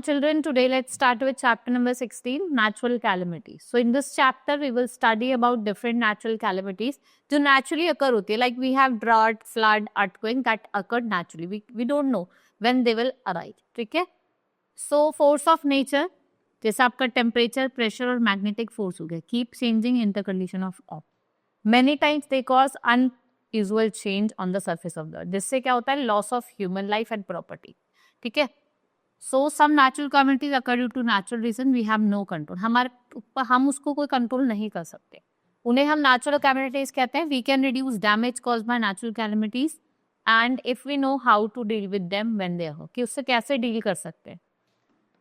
children, today let's start with chapter number 16, natural calamities. So in this chapter, we will study about different natural calamities जो naturally occur होती है. Like we have drought, flood, earthquake that occurred naturally. We don't know when they will arise. ठीक है? So force of nature, जैसे आपका temperature, pressure और magnetic force हो गया, keep changing in the condition of earth. Many times they cause unusual change on the surface of the earth. जिससे क्या होता है? Loss of human life and property. ठीक है? So some natural calamities occur due to natural reason we have no control. हमारे ऊपर हम उसको कोई कंट्रोल नहीं कर सकते. उन्हें हम natural calamities कहते हैं. We can reduce damage caused by natural calamities and if we know how to deal with them when they occur. कि उससे कैसे deal कर सकते हैं.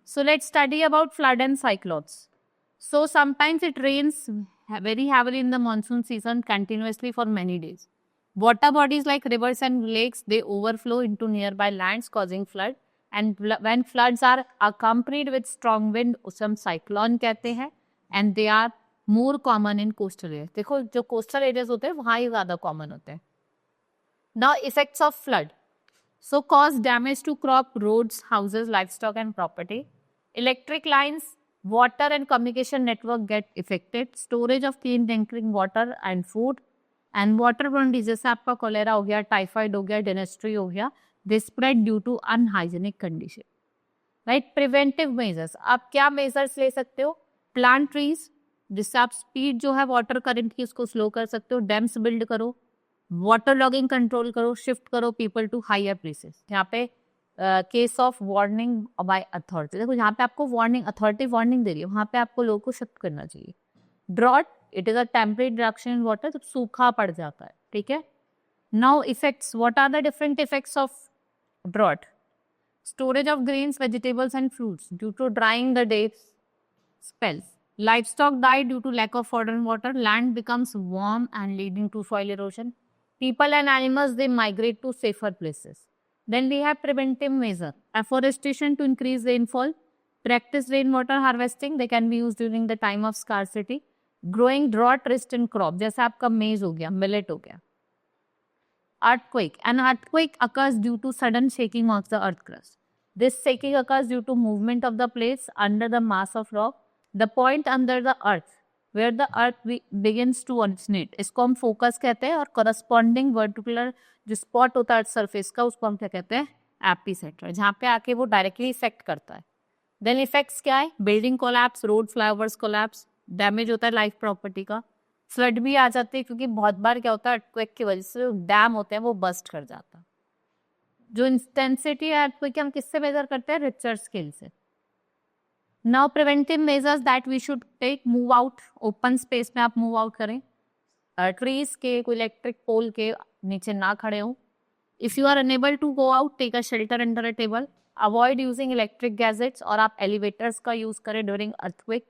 So let's study about flood and cyclones. So sometimes it rains very heavily in the monsoon season continuously for many days. Water bodies like rivers and lakes, they overflow into nearby lands causing flood. And when floods are accompanied with strong wind, उसे हम cyclone कहते हैं. And they are more common in coastal areas. देखो जो coastal areas होते हैं वहाँ ही ज़्यादा common होते हैं. Now effects of flood. So cause damage to crop, roads, houses, livestock and property. Electric lines, water and communication network get affected. Storage of clean drinking water and food. And waterborne disease जैसे आपका cholera हो गया, typhoid हो गया, dysentery हो गया, they spread due to unhygienic condition. Right? Preventive measures. आप क्या measures ले सकते हो? Plant trees, जिससे आप speed जो है water current की उसको slow कर सकते हो. Dams build करो. Water logging control करो. Shift करो people to higher places. यहाँ पे case of warning by authority. देखो यहाँ पे आपको warning, authority warning दे रही है. वहाँ पे आपको लोगों को shift करना चाहिए. Drought, it is a temporary reduction in water. तो सूखा पड़ जाता है. ठीक है? Now effects. What are the different effects of drought? Storage of grains, vegetables and fruits due to drying the days, spells. Livestock die due to lack of water and water. Land becomes warm and leading to soil erosion. People and animals, they migrate to safer places. Then we have preventive measure. Afforestation to increase rainfall. Practice rainwater harvesting. They can be used during the time of scarcity. Growing drought resistant crop. जैसे आपका maize हो गया, millet हो गया. Earthquake. An earthquake occurs due to sudden shaking of the earth crust. This shaking occurs due to movement of the plates under the mass of rock. The point under the earth where the earth begins to originate. इसको हम focus कहते हैं और corresponding vertical जो spot होता है surface का उसको हम क्या कहते हैं? Epicenter. जहाँ पे आके वो directly affect करता है. Then effects क्या है? Building collapse, road flyovers collapse, damage होता है life property का. फ्लड भी आ जाते हैं क्योंकि बहुत बार क्या होता है अर्थक्वेक की वजह से डैम होते हैं वो बस्ट कर जाता है. जो इंटेंसिटी है अर्थक्वेक की हम किससे मेजर करते हैं? रिचर स्केल से. Now preventive measures that we should take. Move out. Open space में आप मूव आउट करें. ट्रीज के, कोई इलेक्ट्रिक पोल के नीचे ना खड़े हो. If you are unable to go out, take a shelter under a table. Avoid using electric gadgets और आप एलिवेटर्स का यूज करें during earthquake.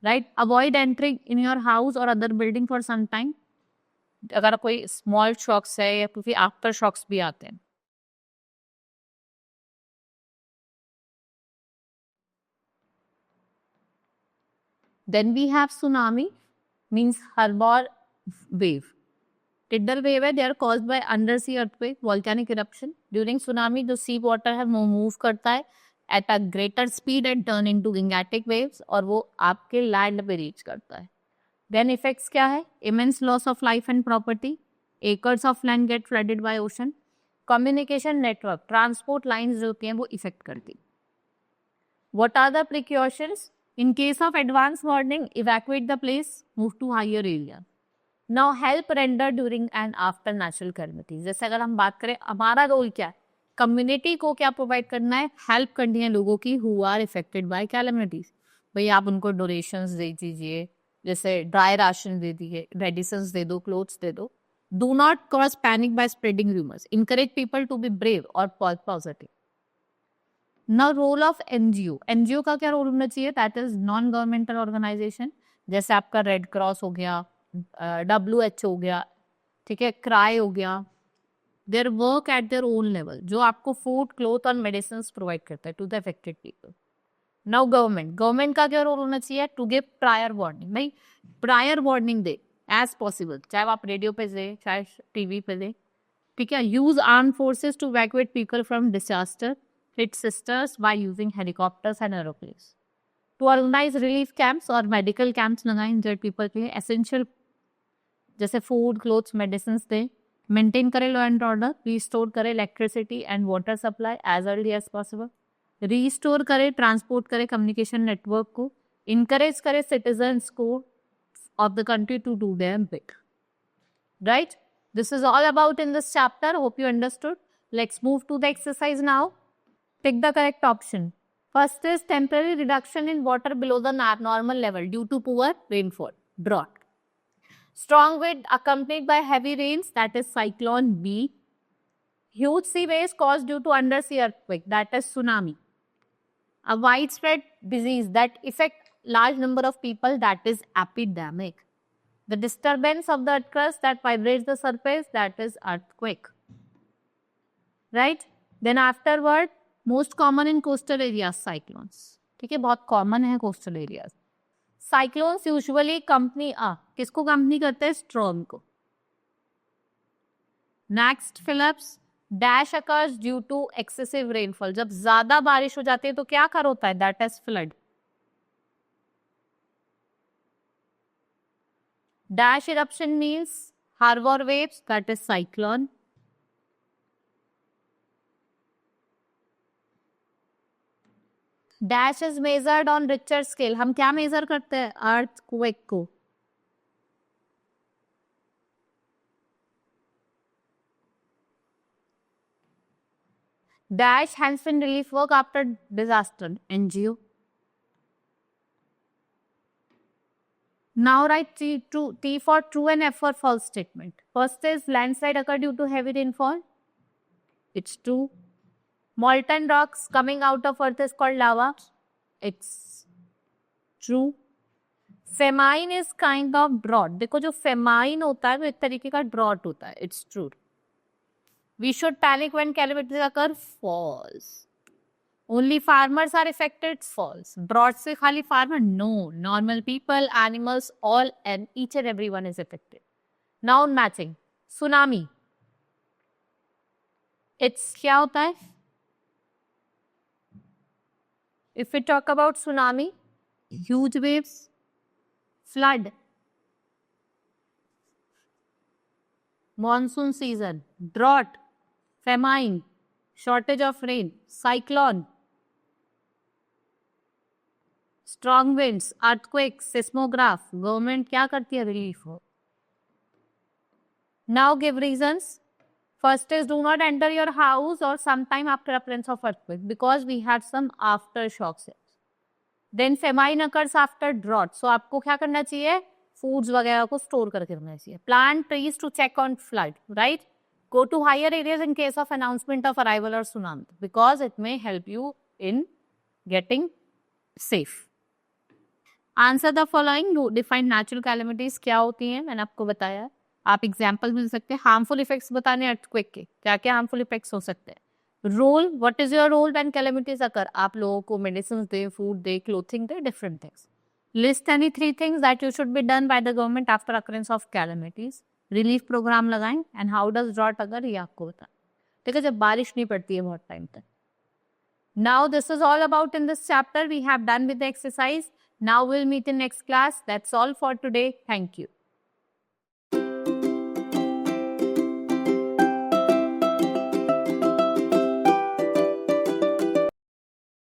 Right? Avoid entering in your house or other building for some time. अगर कोई small shocks है या क्योंकि after shocks भी आते हैं. Then we have tsunami, means harbor wave. Tidal wave है, they are caused by undersea earthquake, volcanic eruption. During tsunami, जो sea water है वो move करता है at a greater speed and turn into gangetic waves और वो आपके land पे रीच करता है. Then effects क्या है? Immense loss of life and property. Acres of land get flooded by ocean. Communication network, transport lines जो होती हैं वो इफेक्ट करती. What are the precautions? In case of advance warning, evacuate the place, move to higher area. Now help render during and after natural calamities. जैसे अगर हम बात करें हमारा रोल क्या है? कम्युनिटी को क्या प्रोवाइड करना है? हेल्प करनी है लोगों की who are affected by calamities. भाई आप उनको डोनेशंस दे दीजिए, जैसे ड्राई राशन दे दीजिए, मेडिसिन दे दो, क्लोथ्स दे दो. Do not cause panic by spreading rumours. Encourage people to be brave और positive. Now role of NGO. NGO का क्या रोल होना चाहिए? That is non governmental organisation. जैसे आपका रेड क्रॉस हो गया, WHO हो गया, ठीक है, क्राई हो गया. Their work at their own level, जो आपको फूड, क्लोथ और मेडिसिन प्रोवाइड करता है to the affected people. Now government का क्या रोल होना चाहिए? To give prior warning. भाई प्रायर वार्निंग दे एज पॉसिबल, चाहे आप रेडियो पे दे, चाहे टीवी पे दे. ठीक है. Use arm forces to evacuate people from disaster. hit sisters by using helicopters and aeroplanes. To organize relief camps or medical camps लगाएं injured people के लिए essential जैसे food, clothes, medicines दें, maintain करें law and order, restore करें electricity and water supply as early as possible, restore करें, transport करें communication network को, encourage करें citizens को of the country to do their bit. Right? This is all about in this chapter. Hope you understood. Let's move to the exercise now. Pick the correct option. First is temporary reduction in water below the normal level due to poor rainfall, drought. Strong wind accompanied by heavy rains, that is cyclone B. Huge sea waves caused due to undersea earthquake, that is tsunami. A widespread disease that affect large number of people, that is epidemic. The disturbance of the earth crust that vibrates the surface, that is earthquake. Right? Then afterward, most common in coastal areas, cyclones. ठीक है, बहुत common है coastal areas. Cyclones usually accompany किसको accompany करते हैं? Storm को. Next, Phillips, dash occurs due to excessive rainfall. जब ज्यादा बारिश हो जाती है तो क्या कर होता है? That is flood. Dash eruption means harbor waves, that is cyclone. Dash is measured on Richter scale. हम क्या measure करते हैं? Earthquake को. Dash hands in relief work after disaster, NGO. Now write T for true and F for false statement. First is landslide occur due to heavy rainfall. It's true. Molten rocks coming out of earth is called lava. It's true. Famine is kind of drought. देखो जो famine होता है वो एक तरीके का drought होता है. It's true. We should panic when calamities occur. False. Only farmers are affected. False. Drought से खाली farmer? No. Normal people, animals, all and each and everyone is affected. Noun matching. Tsunami. It's क्या होता है? If we talk about tsunami, huge waves, flood, monsoon season, drought, famine, shortage of rain, cyclone, strong winds, earthquake, seismograph, government क्या करती है? Relief हो. Now give reasons. First is do not enter your house or sometime after appearance of earthquake because we had some aftershocks. Then famine occurs after drought. So आपको क्या करना चाहिए? Foods वगैरह को store करके रखना चाहिए. Plant trees to check on flood, right? Go to higher areas in case of announcement of arrival or tsunami because it may help you in getting safe. Answer the following. Define natural calamities क्या होती हैं? मैंने आपको बताया. आप example मिल सकते हैं. Harmful effects बताने अर्थक्वेक के क्या क्या हार्मफुल इफेक्ट्स हो सकते हैं. Role, what is your role when calamities occur? आप लोगों को मेडिसिन दे, फूड दे, क्लोथिंग दे, different things. List any 3 things that you should be done by the government after occurrence of calamities. Relief programme लगाएं एंड हाउ डज ड्रॉट अगर ये आपको बता. ठीक है, जब बारिश नहीं पड़ती है बहुत टाइम तक. Now this is all about in this chapter. We have done with the exercise. Now will meet in next class. That's all for today. Thank you.